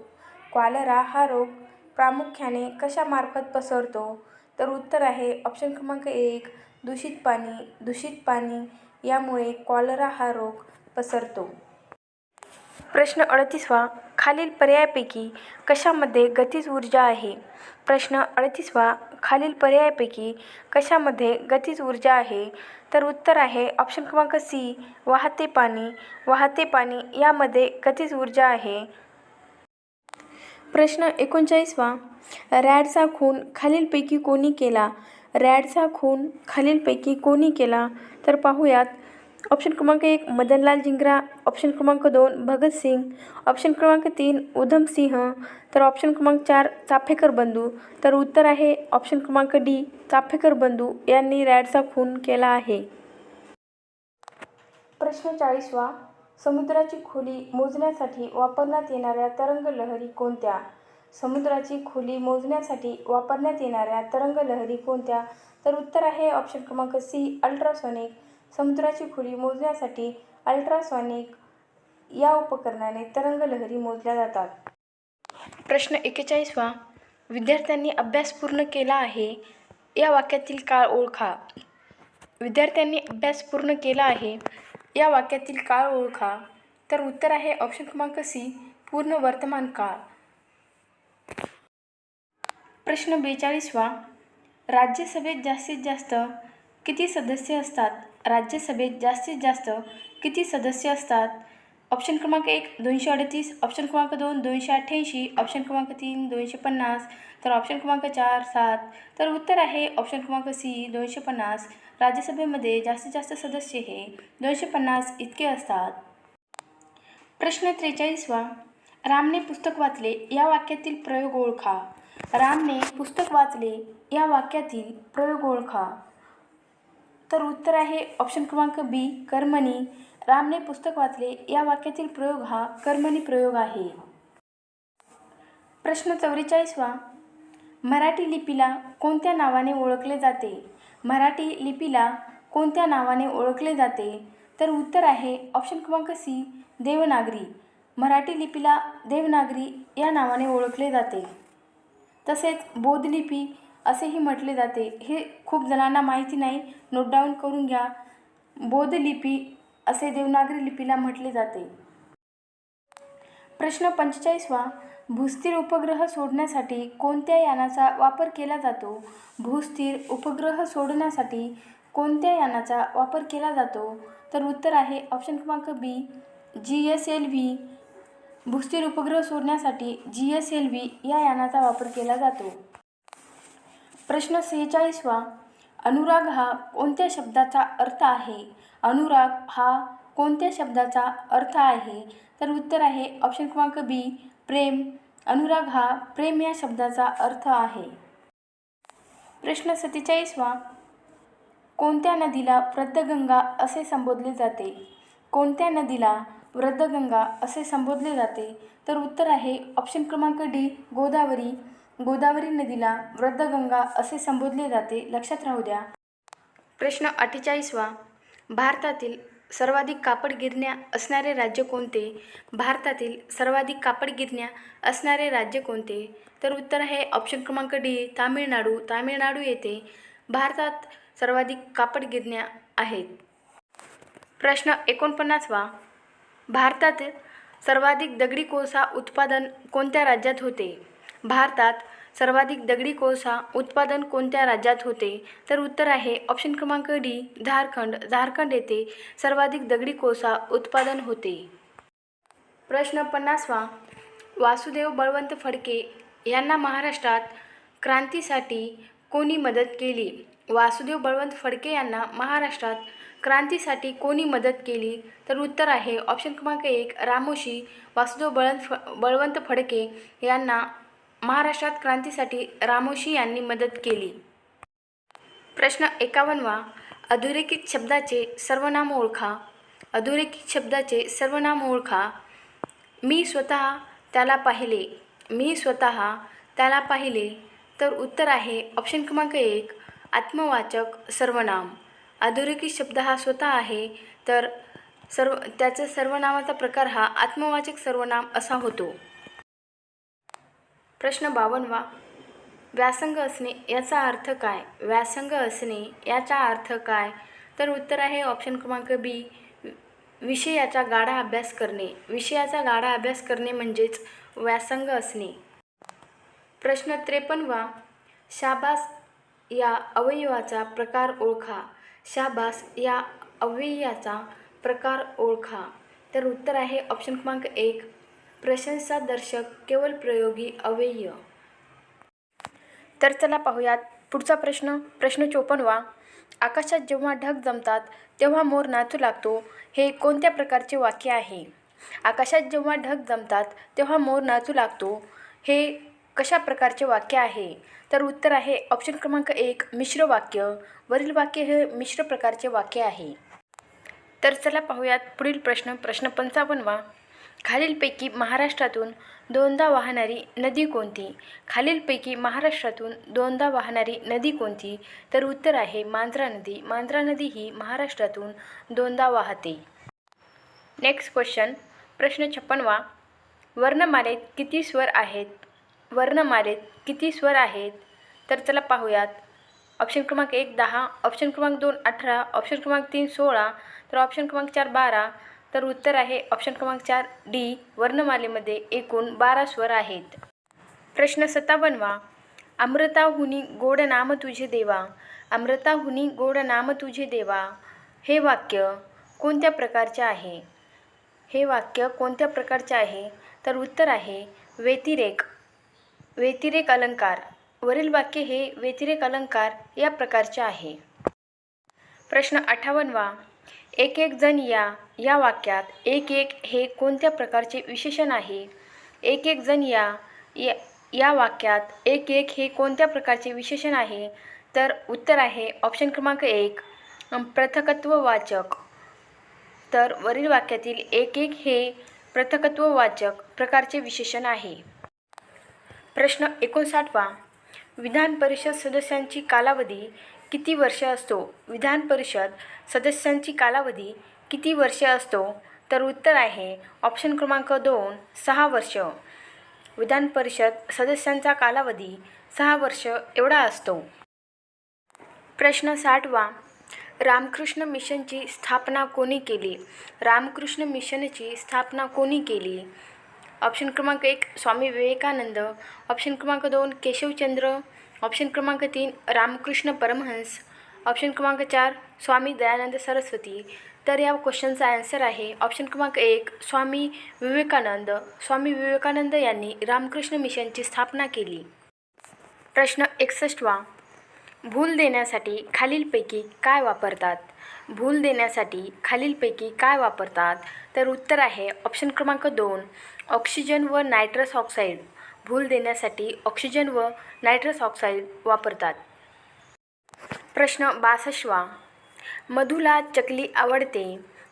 कॉलरा हा रोग प्रामुख्याने कशामार्फत पसरतो? तर उत्तर आहे ऑप्शन क्रमांक 1 दूषित पाणी. दूषित पाणी यामुळे कॉलरा हा रोग पसरतो. प्रश्न 38वा. खालील पर्यायापैकी कशामध्ये गतिज ऊर्जा आहे? प्रश्न 38वा. खालील पर्यायापैकी कशामध्ये गतिज ऊर्जा आहे? तर उत्तर आहे ऑप्शन क्रमांक सी वाहते पाणी. वाहते पाणी यामध्ये गतिज ऊर्जा आहे. प्रश्न 39वा. रॅडचा खून खालीलपैकी कोणी केला? रॅडचा खून खालीलपैकी कोणी केला? तर पाहूयात. ऑप्शन क्रमांक 1 मदनलाल जिंगरा. ऑप्शन क्रमांक 2 भगतसिंग. ऑप्शन क्रमांक 3 उधमसिंह. तर ऑप्शन क्रमांक 4 चाफेकर बंधू. तर उत्तर आहे ऑप्शन क्रमांक डी चाफेकर बंधू यांनी रॅडचा खून केला आहे. प्रश्न 40वा. समुद्राची खोली मोजण्यासाठी वापरण्यात येणाऱ्या तरंगलहरी कोणत्या? समुद्राची खोली मोजण्यासाठी वापरण्यात येणाऱ्या तरंगलहरी कोणत्या? तर उत्तर आहे ऑप्शन क्रमांक सी अल्ट्रासॉनिक. समुद्राची खोली मोजण्यासाठी अल्ट्रासॉनिक या उपकरणाने तरंगलहरी मोजल्या जातात. प्रश्न 41वा. विद्यार्थ्यांनी अभ्यास पूर्ण केला आहे या वाक्यातील काळ ओळखा. विद्यार्थ्यांनी अभ्यास पूर्ण केला आहे या वाक्यातील काळ ओळखा. तर उत्तर आहे ऑप्शन क्रमांक सी पूर्ण वर्तमान काळ. प्रश्न 42वा. राज्यसभेत जास्तीत जास्त किती सदस्य असतात? राज्यसभेत जास्तीत जास्त किती सदस्य असतात? ऑप्शन क्रमांक 1 238. ऑप्शन क्रमांक 2 288. ऑप्शन क्रमांक 3 250. तर ऑप्शन क्रमांक 4 7. तर उत्तर आहे ऑप्शन क्रमांक सी 250. राज्यसभेमध्ये जास्तीत जास्त सदस्य हे 250 इतके असतात. प्रश्न 43वा. रामने पुस्तक वाचले या वाक्यातील प्रयोग ओळखा. रामने पुस्तक वाचले या वाक्यातील प्रयोग ओळखा. तर उत्तर आहे ऑप्शन क्रमांक बी कर्मणी. रामने पुस्तक वाचले या वाक्यातील प्रयोग हा कर्मणी प्रयोग आहे. प्रश्न 44वा. मराठी लिपीला कोणत्या नावाने ओळखले जाते? मराठी लिपीला कोणत्या नावाने ओळखले जाते? तर उत्तर आहे ऑप्शन क्रमांक सी देवनागरी. मराठी लिपीला देवनागरी या नावाने ओळखले जाते. तसेच बोधलिपी असेही म्हटले जाते. हे खूप जणांना माहिती नाही, नोट डाऊन करून घ्या. बौद्ध लिपी असे देवनागरी लिपीला म्हटले जाते. प्रश्न 45वा. भूस्थिर उपग्रह सोडण्यासाठी कोणत्या यानाचा वापर केला जातो? भूस्थिर उपग्रह सोडण्यासाठी कोणत्या यानाचा वापर केला जातो? तर उत्तर आहे ऑप्शन क्रमांक बी, GSLV. भूस्थिर उपग्रह सोडण्यासाठी GSLV या यानाचा वापर केला जातो. प्रश्न 46वा. अनुराग हा कोणत्या शब्दाचा अर्थ आहे? अनुराग हा कोणत्या शब्दाचा अर्थ आहे? तर उत्तर आहे ऑप्शन क्रमांक बी, प्रेम. अनुराग हा प्रेम या शब्दाचा अर्थ आहे. प्रश्न 47वा. कोणत्या नदीला वृद्धगंगा असे संबोधले जाते? कोणत्या नदीला वृद्धगंगा असे संबोधले जाते? तर उत्तर आहे ऑप्शन क्रमांक डी, गोदावरी. गोदावरी नदीला वृद्धगंगा असे संबोधले जाते, लक्षात राहू द्या. प्रश्न 48वा. भारतातील सर्वाधिक कापड गिरण्या असणारे राज्य कोणते? भारतातील सर्वाधिक कापड गिरण्या असणारे राज्य कोणते? तर उत्तर आहे ऑप्शन क्रमांक डी, तामिळनाडू. तामिळनाडू येथे भारतात सर्वाधिक कापड गिरण्या आहेत. प्रश्न 49वा. भारतात सर्वाधिक दगडी कोळसा उत्पादन कोणत्या राज्यात होते? भारतात सर्वाधिक दगडी कोळसा उत्पादन कोणत्या राज्यात होते? तर उत्तर आहे ऑप्शन क्रमांक डी, झारखंड. झारखंड येथे सर्वाधिक दगडी कोळसा उत्पादन होते. प्रश्न 50वा. वासुदेव बळवंत फडके यांना महाराष्ट्रात क्रांतीसाठी कोणी मदत केली? वासुदेव बळवंत फडके यांना महाराष्ट्रात क्रांतीसाठी कोणी मदत केली? तर उत्तर आहे ऑप्शन क्रमांक 1, रामोशी. वासुदेव बळवंत फडके यांना महाराष्ट्रात क्रांतीसाठी रामोशी यांनी मदत केली. प्रश्न 51वा. अधोरेखित शब्दाचे सर्वनाम ओळखा. अधोरेखित शब्दाचे सर्वनाम ओळखा. मी स्वतः त्याला पाहिले. मी स्वतः त्याला पाहिले. तर उत्तर आहे ऑप्शन क्रमांक 1, आत्मवाचक सर्वनाम. अधोरेखित शब्द हा स्वतः आहे, तर त्याचा सर्वनामाचा प्रकार हा आत्मवाचक सर्वनाम असा होतो. प्रश्न 52वा. व्यासंग असणे याचा अर्थ काय? व्यासंग असणे याचा अर्थ काय? तर उत्तर आहे ऑप्शन क्रमांक बी, विषयाचा गाढा अभ्यास करणे. विषयाचा गाढा अभ्यास करणे म्हणजेच व्यासंग असणे. प्रश्न 53वा. शाबास या अवयवाचा प्रकार ओळखा. शाबास या अवयवाचा प्रकार ओळखा. तर उत्तर आहे ऑप्शन क्रमांक 1, प्रशंसादर्शक केवळ प्रयोगी अव्यय. तर चला पाहूयात पुढचा प्रश्न. प्रश्न 54वा. आकाशात जेव्हा ढग जमतात तेव्हा मोर नाचू लागतो, हे कोणत्या प्रकारचे वाक्य आहे? आकाशात जेव्हा ढग जमतात तेव्हा मोर नाचू लागतो, हे कशा प्रकारचे वाक्य आहे? तर उत्तर आहे ऑप्शन क्रमांक 1, मिश्र वाक्य. वरील वाक्य हे मिश्र प्रकारचे वाक्य आहे. तर चला पाहूयात पुढील प्रश्न. प्रश्न 55वा. खालीलपैकी महाराष्ट्रातून दोनदा वाहणारी नदी कोणती? खालीलपैकी महाराष्ट्रातून दोनदा वाहणारी नदी कोणती? तर उत्तर आहे मांजरा नदी. मांजरा नदी ही महाराष्ट्रातून दोनदा वाहते. Next question. प्रश्न 56वा. वर्णमालेत किती स्वर आहेत? वर्णमालेत किती स्वर आहेत? तर चला पाहूयात. ऑप्शन क्रमांक 1, 10. ऑप्शन क्रमांक 2, 18. ऑप्शन क्रमांक 3, 16. तर ऑप्शन क्रमांक 4, 12. तर उत्तर आहे ऑप्शन क्रमांक 4, डी. वर्णमालेमध्ये एकूण 12 स्वर आहेत. प्रश्न 57वा. अमृताहुनी गोड नाम तुझे देवा. अमृताहुनी गोड नाम तुझे देवा, हे वाक्य कोणत्या प्रकारचे आहे? हे वाक्य कोणत्या प्रकारचे आहे? तर उत्तर आहे व्यतिरेक. व्यतिरेक अलंकार. वरील वाक्य हे व्यतिरेक अलंकार या प्रकारचे आहे. प्रश्न 58वा. एक एक जण या वाक्यात एक एक हे कोणत्या प्रकारचे विशेषण आहे? एक एक जण या वाक्यात एक एक हे कोणत्या प्रकारचे विशेषण आहे? तर उत्तर आहे ऑप्शन क्रमांक 1, पृथकत्ववाचक. तर वरील वाक्यातील एक एक हे पृथकत्ववाचक प्रकारचे विशेषण आहे. प्रश्न 59वा. विधान परिषद सदस्यांची कालावधी किती वर्ष असतो? विधान परिषद सदस्यांची कालावधी किती वर्ष असतो? तर उत्तर आहे ऑप्शन क्रमांक 2, 6 वर्ष. विधान परिषद सदस्यांचा कालावधी 6 वर्ष एवढा असतो. प्रश्न 60वा. रामकृष्ण मिशनची स्थापना कोणी केली? रामकृष्ण मिशनची स्थापना कोणी केली? ऑप्शन क्रमांक 1 स्वामी विवेकानंद, ऑप्शन क्रमांक 2 केशवचंद्र, ऑप्शन क्रमांक 3 रामकृष्ण परमहंस, ऑप्शन क्रमांक 4 स्वामी दयानंद सरस्वती. तर या क्वेश्चनचा आन्सर आहे ऑप्शन क्रमांक 1 स्वामी विवेकानंद. स्वामी विवेकानंद यांनी रामकृष्ण मिशनची स्थापना केली. प्रश्न 61वा. भूल देण्यासाठी खालीलपैकी काय वापरतात? भूल देण्यासाठी खालीलपैकी काय वापरतात? तर उत्तर आहे ऑप्शन क्रमांक 2 ऑक्सिजन व नायट्रस ऑक्साईड. भूल देण्यासाठी ऑक्सिजन व नायट्रस ऑक्साईड वापरतात. प्रश्न 62वा. मधुला चकली आवडते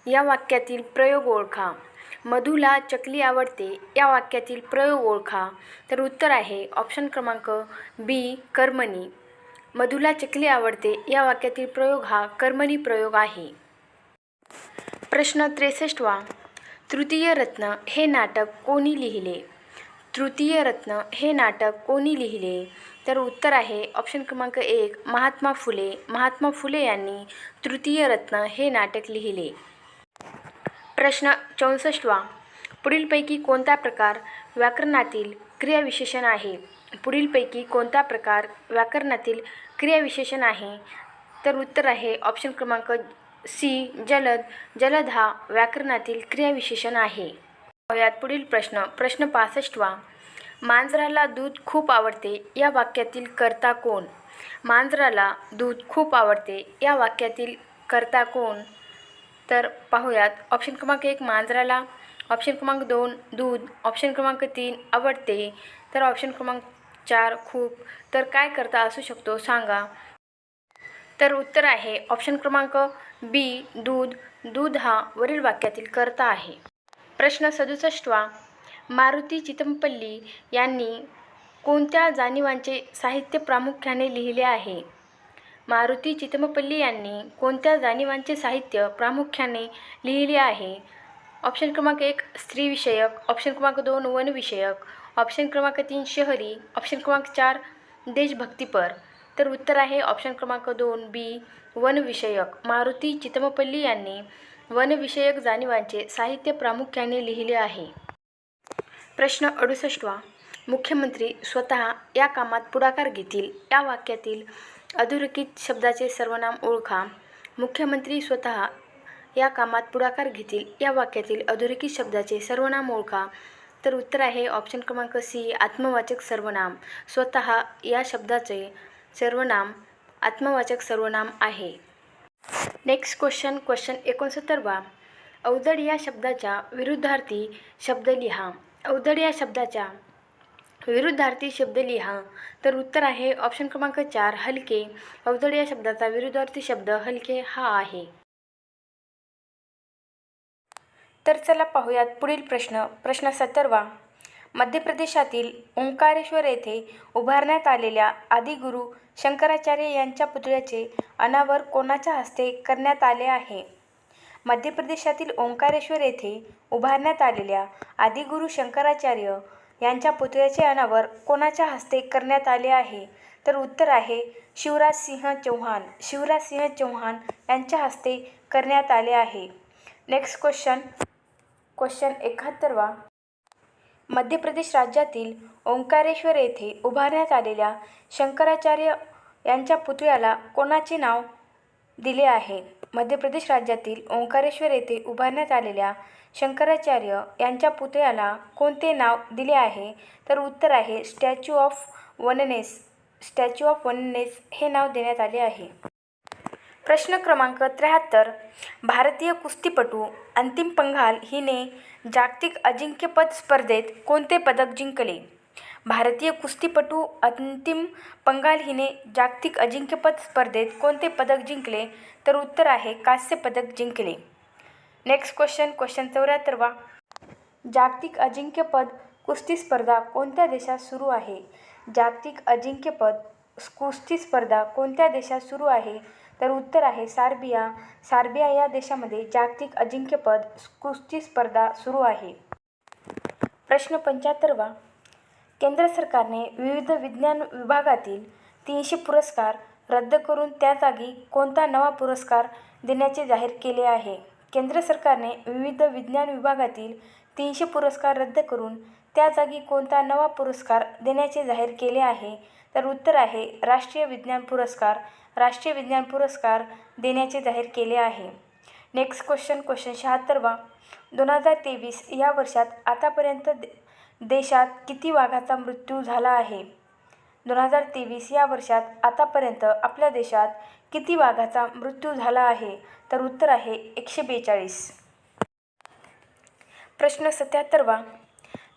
या वाक्यातील प्रयोग ओळखा. मधुला चकली आवडते या वाक्यातील प्रयोग ओळखा. तर उत्तर आहे ऑप्शन क्रमांक बी कर्मणी. मधुला चकली आवडते या वाक्यातील प्रयोग हा कर्मणी प्रयोग आहे. प्रश्न 63वा. तृतीय रत्न हे नाटक कोणी लिहिले? तृतीय रत्न हे नाटक कोणी लिहिले? तर उत्तर आहे ऑप्शन क्रमांक 1 महात्मा फुले. महात्मा फुले यांनी तृतीय रत्न हे नाटक लिहिले. प्रश्न 64वा. पुढीलपैकी कोणता प्रकार व्याकरणातील क्रियाविशेषण आहे? पुढीलपैकी कोणता प्रकार व्याकरणातील क्रियाविशेषण आहे? तर उत्तर आहे ऑप्शन क्रमांक सी जलद. जलद हा व्याकरणातील क्रियाविशेषण आहे. यात पुढील प्रश्न 65वा. मांजराला दूध खूप आवडते या वाक्यातील कर्ता कोण? मांजराला दूध खूप आवडते या वाक्यातील कर्ता कोण? तर पाहूयात. ऑप्शन क्रमांक 1 मांजराला, ऑप्शन क्रमांक 2 दूध, ऑप्शन क्रमांक 3 आवडते, तर ऑप्शन क्रमांक 4 खूप. तर काय कर्ता असू शकतो सांगा. तर उत्तर आहे ऑप्शन क्रमांक बी दूध. दूध हा वरील वाक्यातील कर्ता आहे. प्रश्न 67वा. मारुती चितमपल्ली यांनी कोणत्या जाणिवांचे साहित्य प्रामुख्याने लिहिले आहे? मारुती चितमपल्ली यांनी कोणत्या जाणिवांचे साहित्य प्रामुख्याने लिहिले आहे? ऑप्शन क्रमांक 1 स्त्रीविषयक, ऑप्शन क्रमांक 2 वनविषयक, ऑप्शन क्रमांक 3 शहरी, ऑप्शन क्रमांक 4 देशभक्तीपर. तर उत्तर आहे ऑप्शन क्रमांक 2 बी वनविषयक. मारुती चितमपल्ली यांनी वनविषयक जाणिवांचे साहित्य प्रामुख्याने लिहिले आहे. प्रश्न 68वा. मुख्यमंत्री स्वतः या कामात पुढाकार घेतील या वाक्यातील अधोरेखित शब्दाचे सर्वनाम ओळखा. मुख्यमंत्री स्वतः या कामात पुढाकार घेतील या वाक्यातील अधोरेखित शब्दाचे सर्वनाम ओळखा. तर उत्तर आहे ऑप्शन क्रमांक सी आत्मवाचक सर्वनाम. स्वतः या शब्दाचे सर्वनाम आत्मवाचक सर्वनाम आहे. नेक्स्ट क्वेश्चन 69वा. अवजड या शब्दाच्या विरुद्धार्थी शब्द लिहा. अवजड या शब्दाच्या विरुद्धार्थी शब्द लिहा. तर उत्तर आहे ऑप्शन क्रमांक 4 हलके. अवजड या शब्दाचा विरुद्धार्थी शब्द हलके हा आहे. तर चला पाहूयात पुढील प्रश्न. प्रश्न 70वा. मध्य प्रदेशातील ओंकारेश्वर येथे उभारण्यात आलेल्या आदिगुरु शंकराचार्य यांच्या पुतळ्याचे अनावर कोणाच्या हस्ते करण्यात आले आहे? मध्य प्रदेशातील ओंकारेश्वर येथे उभारण्यात आलेल्या आदिगुरु शंकराचार्य यांच्या पुतळ्याचे अनावर कोणाच्या हस्ते करण्यात आले आहे? तर उत्तर आहे शिवराजसिंह चौहान. शिवराजसिंह चौहान यांच्या हस्ते करण्यात आले आहे. नेक्स्ट क्वेश्चन 71वा. मध्य प्रदेश राज्यातील ओंकारेश्वर येथे उभारण्यात आलेल्या शंकराचार्य यांच्या पुतळ्याला कोणाचे नाव दिले आहे? मध्य प्रदेश राज्यातील ओंकारेश्वर येथे उभारण्यात आलेल्या शंकराचार्य यांच्या पुतळ्याला कोणते नाव दिले आहे? तर उत्तर आहे statue of oneness. Statue of oneness हे नाव देण्यात आले आहे. प्रश्न क्रमांक 73. भारतीय कुस्तीपटू अंतिम पंघाल हिने जागतिक अजिंक्यपद स्पर्धेत कोणते पदक जिंकले? भारतीय कुस्तीपटू अंतिम पंघाल हिने जागतिक अजिंक्यपद स्पर्धेत कोणते पदक जिंकले? तर उत्तर आहे कांस्य पदक जिंकले. नेक्स्ट क्वेश्चन 74वा. जागतिक अजिंक्यपद कुस्ती स्पर्धा कोणत्या देशात सुरू आहे? जागतिक अजिंक्यपद कुस्ती स्पर्धा कोणत्या देशात सुरू आहे? तर उत्तर आहे सर्बिया. सर्बिया या देशामध्ये जागतिक अजिंक्यपद कुस्ती स्पर्धा सुरू आहे. प्रश्न 75वा. केंद्र सरकारने विविध विज्ञान विभागातील 300 पुरस्कार रद्द करून त्या जागी कोणता नवा पुरस्कार देण्याचे जाहीर केले आहे? केंद्र सरकारने विविध विज्ञान विभागातील 300 पुरस्कार रद्द करून त्या जागी कोणता नवा पुरस्कार देण्याचे जाहीर केले आहे? तर उत्तर आहे राष्ट्रीय विज्ञान पुरस्कार. राष्ट्रीय विज्ञान पुरस्कार देण्याचे जाहीर केले आहे. Next question 76वा. 2023 या वर्षात आतापर्यंत देशात किती वाघाचा मृत्यू झाला आहे? 2023 या वर्षात आतापर्यंत आपल्या देशात किती वाघाचा मृत्यू झाला आहे? तर उत्तर आहे 142. प्रश्न 77वा.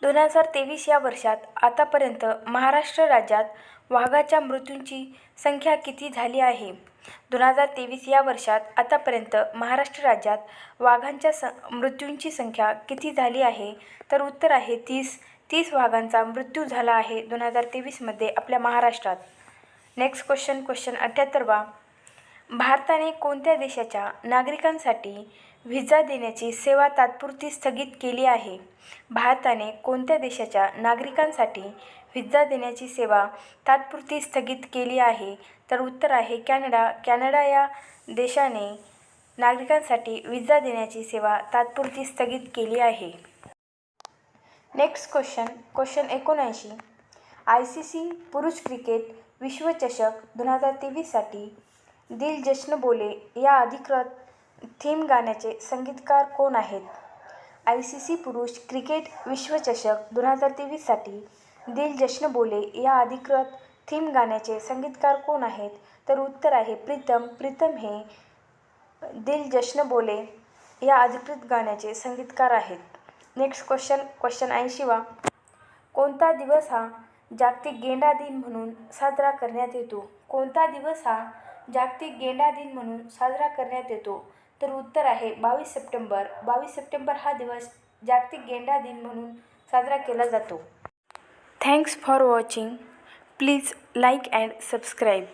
2023 या वर्षात आतापर्यंत महाराष्ट्र राज्यात वाघाच्या मृत्यूंची संख्या किती झाली आहे? 2023 या वर्षात आतापर्यंत महाराष्ट्र राज्यात वाघांच्या मृत्यूंची संख्या किती झाली आहे? तर उत्तर आहे 30 वाघांचा मृत्यू झाला आहे 2023मध्ये आपल्या महाराष्ट्रात. नेक्स्ट क्वेश्चन 78वा. भारताने कोणत्या देशाच्या नागरिकांसाठी व्हिसा देण्याची सेवा तात्पुरती स्थगित केली आहे? भारताने कोणत्या देशाच्या नागरिकांसाठी व्हिसा देण्याची सेवा तात्पुरती स्थगित केली आहे? तर उत्तर आहे कॅनडा. कॅनडा या देशाने नागरिकांसाठी व्हिसा देण्याची सेवा तात्पुरती स्थगित केली आहे. Next question 79. ICC पुरुष क्रिकेट विश्वचषक 2023साठी दिल जश्न बोले या अधिकृत थीम गाण्याचे संगीतकार कोण आहेत? ICC पुरुष क्रिकेट विश्वचषक 2023साठी दिल जश्न बोले या अधिकृत थीम गाण्याचे संगीतकार कोण आहेत? तर उत्तर आहे प्रीतम. प्रीतम हे दिल जश्न बोले या अधिकृत गाण्याचे संगीतकार आहेत. नेक्स्ट क्वेश्चन 80वा. कोणता दिवस हा जागतिक गेंडा दिन म्हणून साजरा करण्यात येतो? कोणता दिवस हा जागतिक गेंडा दिन म्हणून साजरा करण्यात येतो? तर उत्तर आहे 22 सप्टेंबर. 22 सप्टेंबर हा दिवस जागतिक गेंडा दिन म्हणून साजरा केला जातो. Thanks for watching. Please like and subscribe.